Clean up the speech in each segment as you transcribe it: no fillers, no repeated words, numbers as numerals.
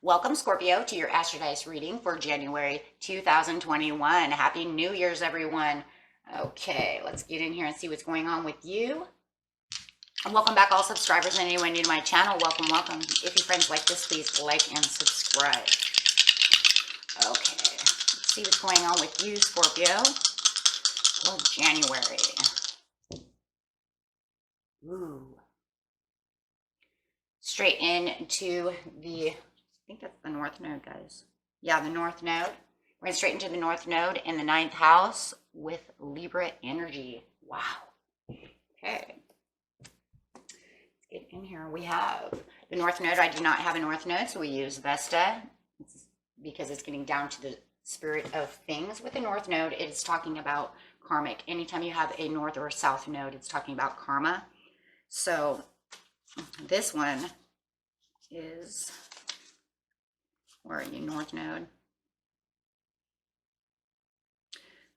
Welcome, Scorpio, to your Astrodice reading for January 2021. Happy New Year's, everyone. Okay, let's get in here and see what's going on with you. And welcome back, all subscribers and anyone new to my channel. Welcome, welcome. If you friends like this, please like and subscribe. Okay, let's see what's going on with you, Scorpio, for January. Ooh. Straight into the, I think that's the North Node, guys. Yeah, the North Node. We're going straight into the North Node in the 9th house with Libra energy. Wow. Okay. Let's get in here. We have the North Node. I do not have a North Node, so we use Vesta because it's getting down to the spirit of things. With the North Node, it's talking about karmic. Anytime you have a North or a South Node, it's talking about karma. So this one is, where are you, North Node?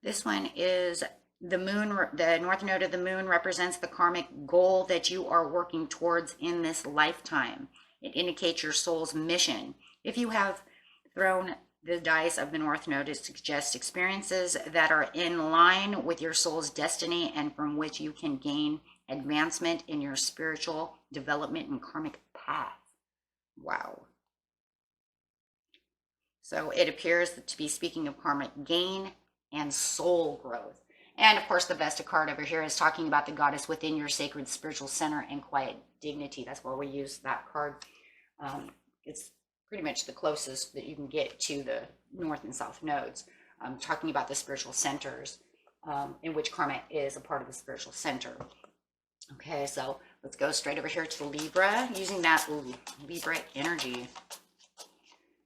This one is the moon. The North Node of the moon represents the karmic goal that you are working towards in this lifetime. It indicates your soul's mission. If you have thrown the dice of the North Node, it suggests experiences that are in line with your soul's destiny and from which you can gain advancement in your spiritual development and karmic path. Wow. So it appears to be speaking of karmic gain and soul growth. And of course, the Vesta card over here is talking about the goddess within your sacred spiritual center and quiet dignity. That's why we use that card. It's pretty much the closest that you can get to the North and South nodes. Talking about the spiritual centers, in which karma is a part of the spiritual center. Okay, so let's go straight over here to Libra, using that Libra energy.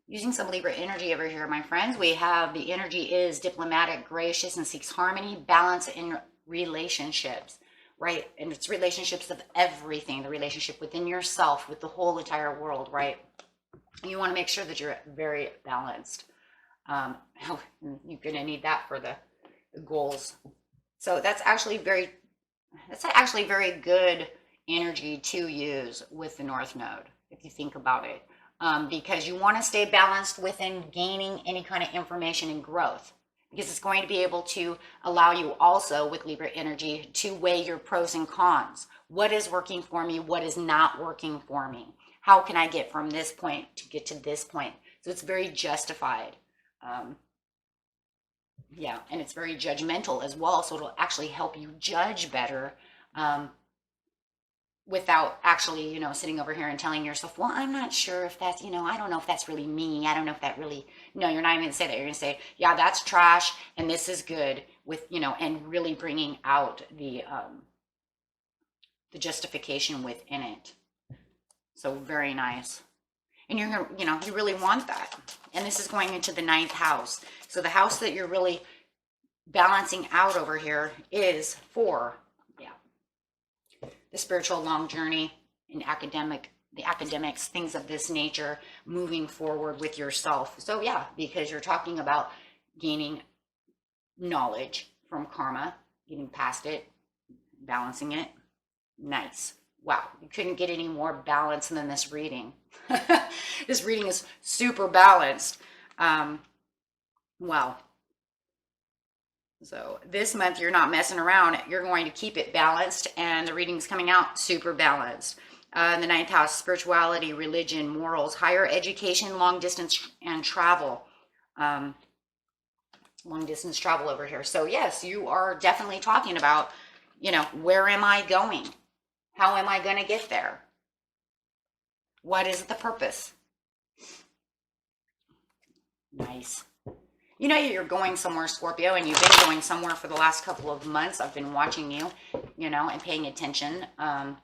Using some Libra energy over here, my friends, we have the energy is diplomatic, gracious, and seeks harmony, balance in relationships, right? And it's relationships of everything, the relationship within yourself, with the whole entire world, right? You want to make sure that you're very balanced. You're going to need that for the goals. So that's actually very good energy to use with the North Node, if you think about it, because you want to stay balanced within gaining any kind of information and growth, because it's going to be able to allow you also with Libra energy to weigh your pros and cons. What is working for me? What is not working for me? How can I get from this point to get to this point? So it's very justified. Yeah, and it's very judgmental as well, so it'll actually help you judge better, without actually, sitting over here and telling yourself, well, I'm not sure if that's, I don't know if that's really me. I don't know if that really, no, you're not even going to say that. You're going to say, yeah, that's trash, and this is good, with, and really bringing out the justification within it. So very nice. And you're going to, you really want that. And this is going into the 9th house. So the house that you're really balancing out over here is for, the spiritual long journey in the academics, things of this nature, moving forward with yourself. So yeah, because you're talking about gaining knowledge from karma, getting past it, balancing it. Nice. Wow, you couldn't get any more balance than this reading. This reading is super balanced. Wow. So this month, you're not messing around. You're going to keep it balanced, and the reading's coming out super balanced. In the 9th house, spirituality, religion, morals, higher education, long distance, and travel. Long distance travel over here. So yes, you are definitely talking about, where am I going? How am I going to get there? What is the purpose? Nice. You're going somewhere, Scorpio, and you've been going somewhere for the last couple of months. I've been watching you, and paying attention. And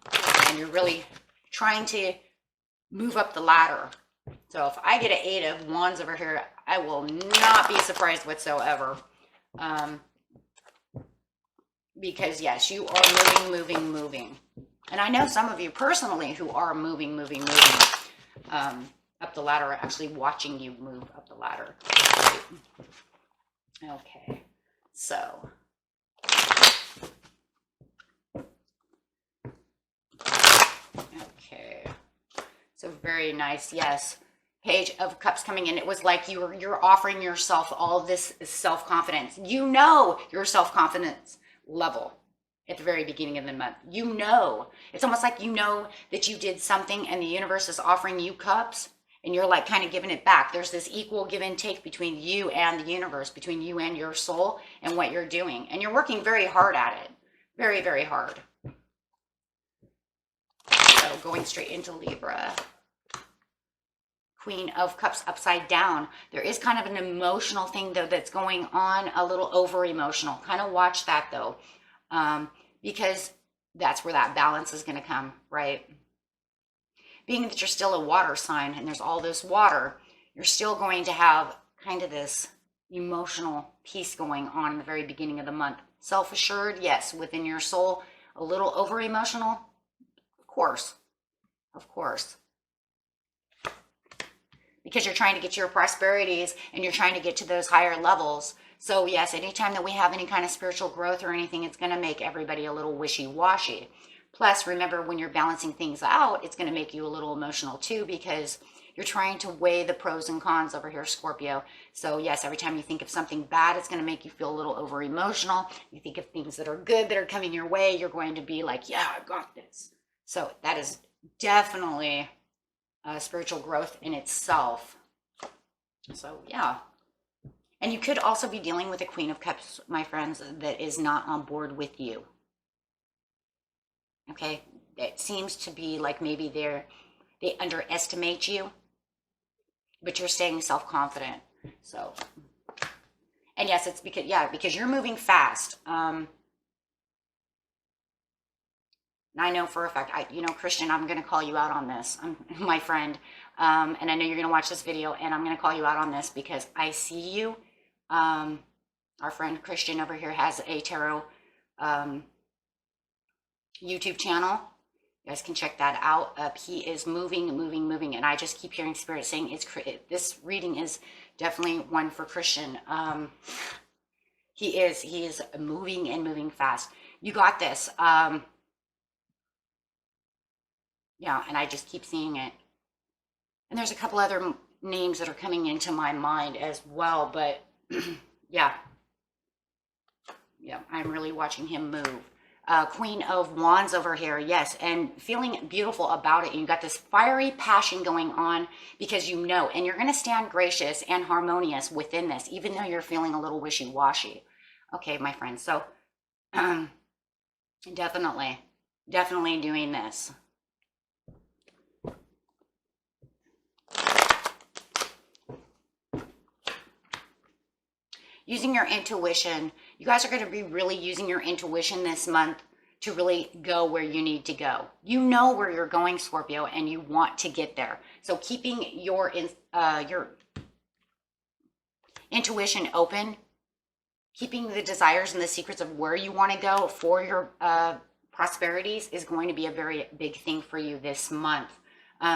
you're really trying to move up the ladder. So if I get an 8 of Wands over here, I will not be surprised whatsoever. Because yes, you are moving. And I know some of you personally who are moving up the ladder, actually watching you move up the ladder. Okay, so okay, so very nice. Yes, Page of Cups coming in, it was like you're offering yourself all this self-confidence. You know your self-confidence level at the very beginning of the month. You know. It's almost like you know that you did something and the universe is offering you cups and you're like kind of giving it back. There's this equal give and take between you and the universe, between you and your soul and what you're doing. And you're working very hard at it. Very, very hard. So going straight into Libra. Queen of Cups upside down. There is kind of an emotional thing though that's going on, a little over emotional. Kind of watch that though, because that's where that balance is going to come, right? Being that you're still a water sign and there's all this water, you're still going to have kind of this emotional piece going on in the very beginning of the month. Self-assured, yes, within your soul. A little over emotional, of course, because you're trying to get to your prosperities and you're trying to get to those higher levels. So yes, anytime that we have any kind of spiritual growth or anything, it's going to make everybody a little wishy-washy. Plus, remember, when you're balancing things out, it's going to make you a little emotional too, because you're trying to weigh the pros and cons over here, Scorpio. So yes, every time you think of something bad, it's going to make you feel a little over emotional. You think of things that are good that are coming your way, you're going to be like, yeah, I got this. So that is definitely spiritual growth in itself. So yeah. And you could also be dealing with a Queen of Cups, my friends, that is not on board with you. Okay, it seems to be like maybe they underestimate you, but you're staying self-confident. So, and yes, it's because you're moving fast. And I know for a fact, Christian, I'm going to call you out on this, my friend. And I know you're going to watch this video, and I'm going to call you out on this because I see you. Our friend Christian over here has a tarot YouTube channel. You guys can check that out. He is moving, and I just keep hearing Spirit saying this reading is definitely one for Christian. He is moving and moving fast. You got this. Yeah, and I just keep seeing it. And there's a couple other names that are coming into my mind as well, but yeah, I'm really watching him move. Queen of Wands over here, yes, and feeling beautiful about it. You got this fiery passion going on because you know, and you're going to stand gracious and harmonious within this, even though you're feeling a little wishy-washy. Okay, my friends, so definitely doing this. Using your intuition. You guys are going to be really using your intuition this month to really go where you need to go. You know where you're going, Scorpio, and you want to get there. So keeping your intuition open, keeping the desires and the secrets of where you want to go for your prosperities is going to be a very big thing for you this month,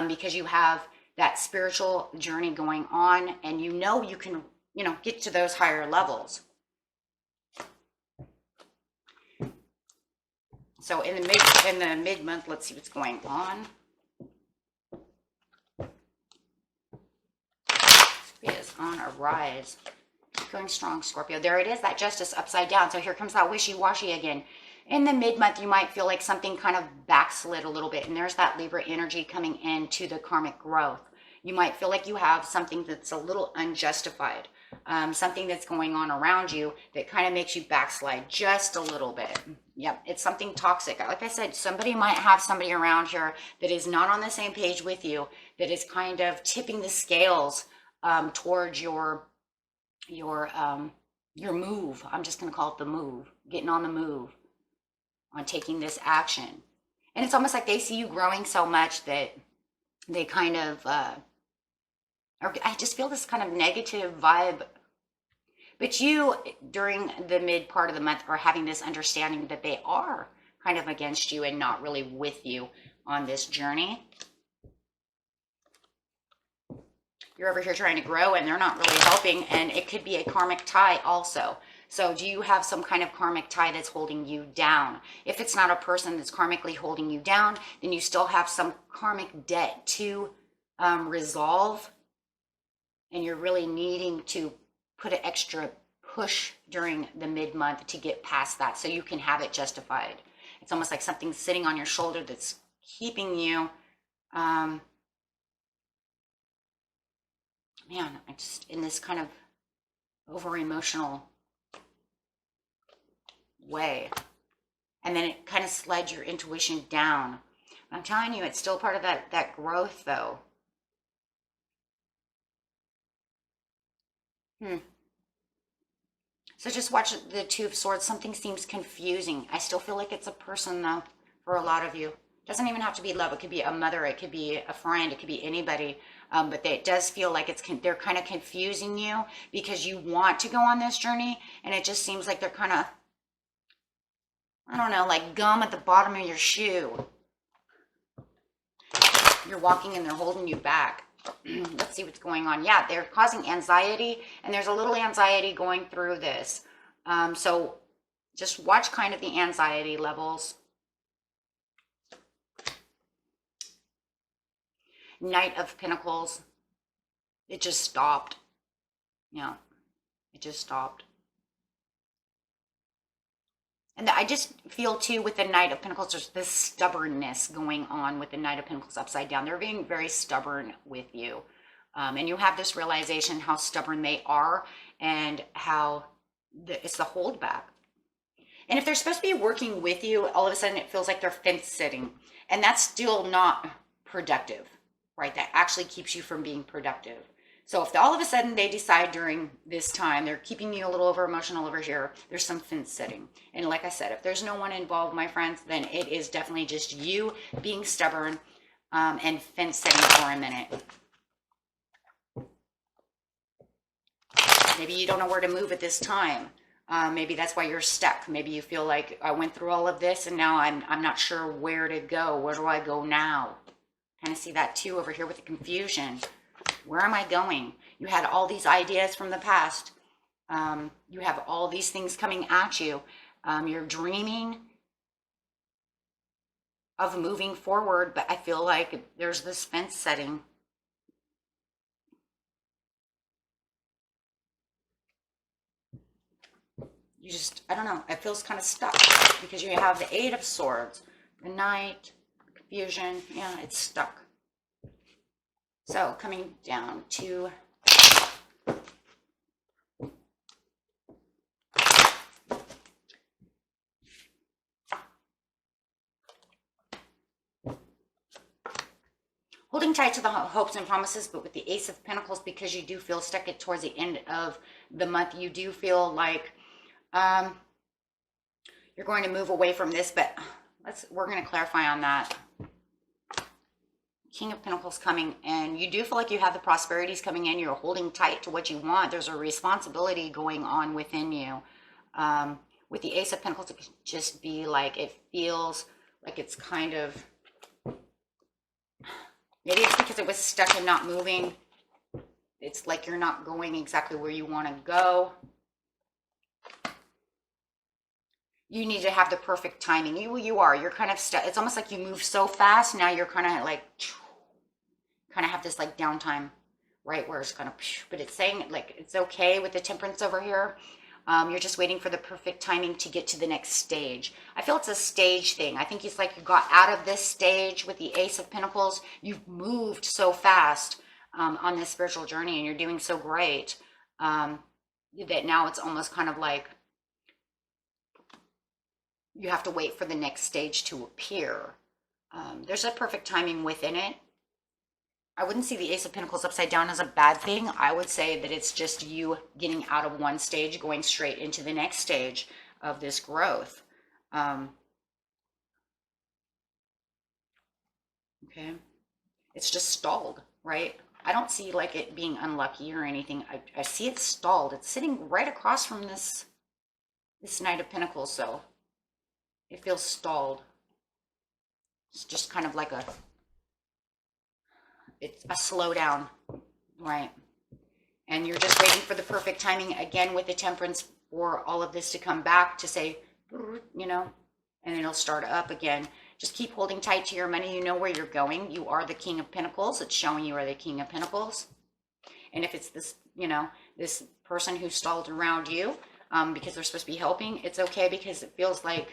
because you have that spiritual journey going on, and you know you can get to those higher levels. So in the mid-month, let's see what's going on. It is on a rise. Going strong, Scorpio. There it is, that Justice upside down. So here comes that wishy-washy again. In the mid-month, you might feel like something kind of backslid a little bit, and there's that Libra energy coming into the karmic growth. You might feel like you have something that's a little unjustified. Something that's going on around you that kind of makes you backslide just a little bit. Yep, it's something toxic. Like I said, somebody might have somebody around here that is not on the same page with you, that is kind of tipping the scales towards your move. I'm just going to call it the move, getting on the move, on taking this action. And it's almost like they see you growing so much that they kind of I just feel this kind of negative vibe. But you, during the mid part of the month, are having this understanding that they are kind of against you and not really with you on this journey. You're over here trying to grow and they're not really helping, and it could be a karmic tie also. So do you have some kind of karmic tie that's holding you down? If it's not a person that's karmically holding you down, then you still have some karmic debt to resolve and you're really needing to put an extra push during the mid-month to get past that so you can have it justified. It's almost like something sitting on your shoulder that's keeping you, man, I just, in this kind of over emotional way. And then it kind of slides your intuition down. I'm telling you, it's still part of that growth though. So just watch the Two of Swords. Something seems confusing. I still feel like it's a person though, for a lot of you. It doesn't even have to be love. It could be a mother. It could be a friend. It could be anybody. But it does feel like they're kind of confusing you because you want to go on this journey. And it just seems like they're kind of, I don't know, like gum at the bottom of your shoe. You're walking and they're holding you back. Let's see what's going on. Yeah, they're causing anxiety, and there's a little anxiety going through this. So just watch kind of the anxiety levels. Knight of Pentacles. It just stopped. Yeah, it just stopped. And I just feel too with the Knight of Pentacles, there's this stubbornness going on with the Knight of Pentacles upside down. They're being very stubborn with you. And you have this realization how stubborn they are and how it's the holdback. And if they're supposed to be working with you, all of a sudden it feels like they're fence sitting. And that's still not productive, right? That actually keeps you from being productive. So if all of a sudden they decide during this time, they're keeping you a little over emotional over here, there's some fence sitting. And like I said, if there's no one involved, my friends, then it is definitely just you being stubborn and fence sitting for a minute. Maybe you don't know where to move at this time. Maybe that's why you're stuck. Maybe you feel like I went through all of this and now I'm not sure where to go. Where do I go now? Kind of see that too over here with the confusion. Where am I going? You had all these ideas from the past. You have all these things coming at you. You're dreaming of moving forward, but I feel like there's this fence setting. You just, I don't know, it feels kind of stuck because you have the Eight of Swords, the Knight, confusion. Yeah, it's stuck. So coming down to holding tight to the hopes and promises, but with the Ace of Pentacles, because you do feel stuck at towards the end of the month, you do feel like you're going to move away from this, but we're going to clarify on that. King of Pentacles coming, and you do feel like you have the prosperities coming in. You're holding tight to what you want. There's a responsibility going on within you. With the Ace of Pentacles, it could just be like, it feels like it's kind of, maybe it's because it was stuck and not moving. It's like you're not going exactly where you want to go. You need to have the perfect timing. You're kind of stuck. It's almost like you move so fast. Now you're kind of like, kind of have this like downtime, right? Where it's kind of, but it's saying like, it's okay with the Temperance over here. You're just waiting for the perfect timing to get to the next stage. I feel it's a stage thing. I think it's like you got out of this stage with the Ace of Pentacles. You've moved so fast on this spiritual journey, and you're doing so great that now it's almost kind of like you have to wait for the next stage to appear. There's a perfect timing within it. I wouldn't see the Ace of Pentacles upside down as a bad thing. I would say that it's just you getting out of one stage, going straight into the next stage of this growth. Okay. It's just stalled, right? I don't see like it being unlucky or anything. I see it stalled. It's sitting right across from this Knight of Pentacles, so it feels stalled. It's just kind of like it's a slowdown, right? And you're just waiting for the perfect timing again with the Temperance for all of this to come back to say, you know, and it'll start up again. Just keep holding tight to your money. You know where you're going. You are the King of Pentacles. It's showing you are the King of Pentacles. And if it's this, you know, this person who stalled around you because they're supposed to be helping, it's okay, because it feels like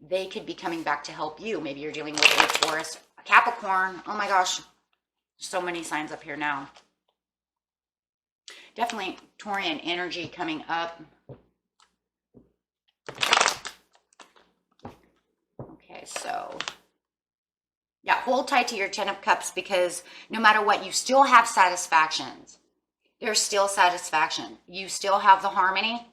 they could be coming back to help you. Maybe you're dealing with a Taurus, a Capricorn. Oh my gosh, so many signs up here now. Definitely Taurian energy coming up. Okay, so yeah, hold tight to your 10 of Cups, because no matter what, you still have satisfactions. There's still satisfaction. You still have the harmony,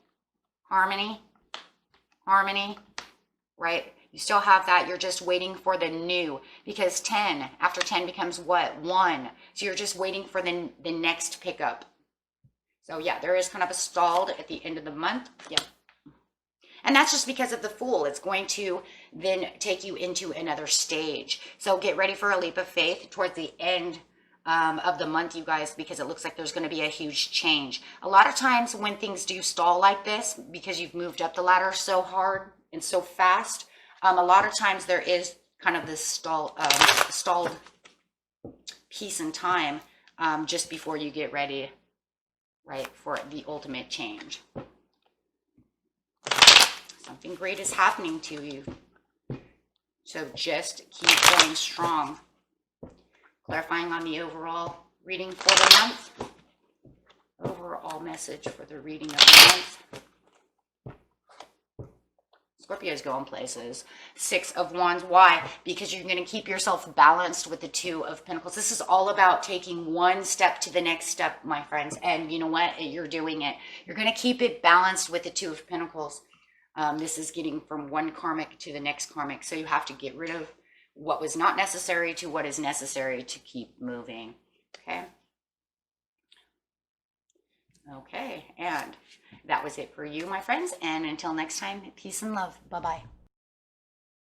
right? You still have that. You're just waiting for the new, because 10, after 10 becomes what? 1. So you're just waiting for the next pickup. So yeah, there is kind of a stalled at the end of the month. Yeah. And that's just because of the Fool. It's going to then take you into another stage. So get ready for a leap of faith towards the end of the month, you guys, because it looks like there's going to be a huge change. A lot of times when things do stall like this, because you've moved up the ladder so hard and so fast, a lot of times there is kind of this stalled piece in time just before you get ready, right, for the ultimate change. Something great is happening to you. So just keep going strong. Clarifying on the overall reading for the month. Overall message for the reading of the month. Scorpio is going places. 6 of Wands. Why? Because you're going to keep yourself balanced with the 2 of Pentacles. This is all about taking one step to the next step, my friends. And you know what? You're doing it. You're going to keep it balanced with the 2 of Pentacles. This is getting from one karmic to the next karmic. So you have to get rid of what was not necessary to what is necessary to keep moving. Okay. Okay. And that was it for you, my friends. And until next time, peace and love. Bye-bye.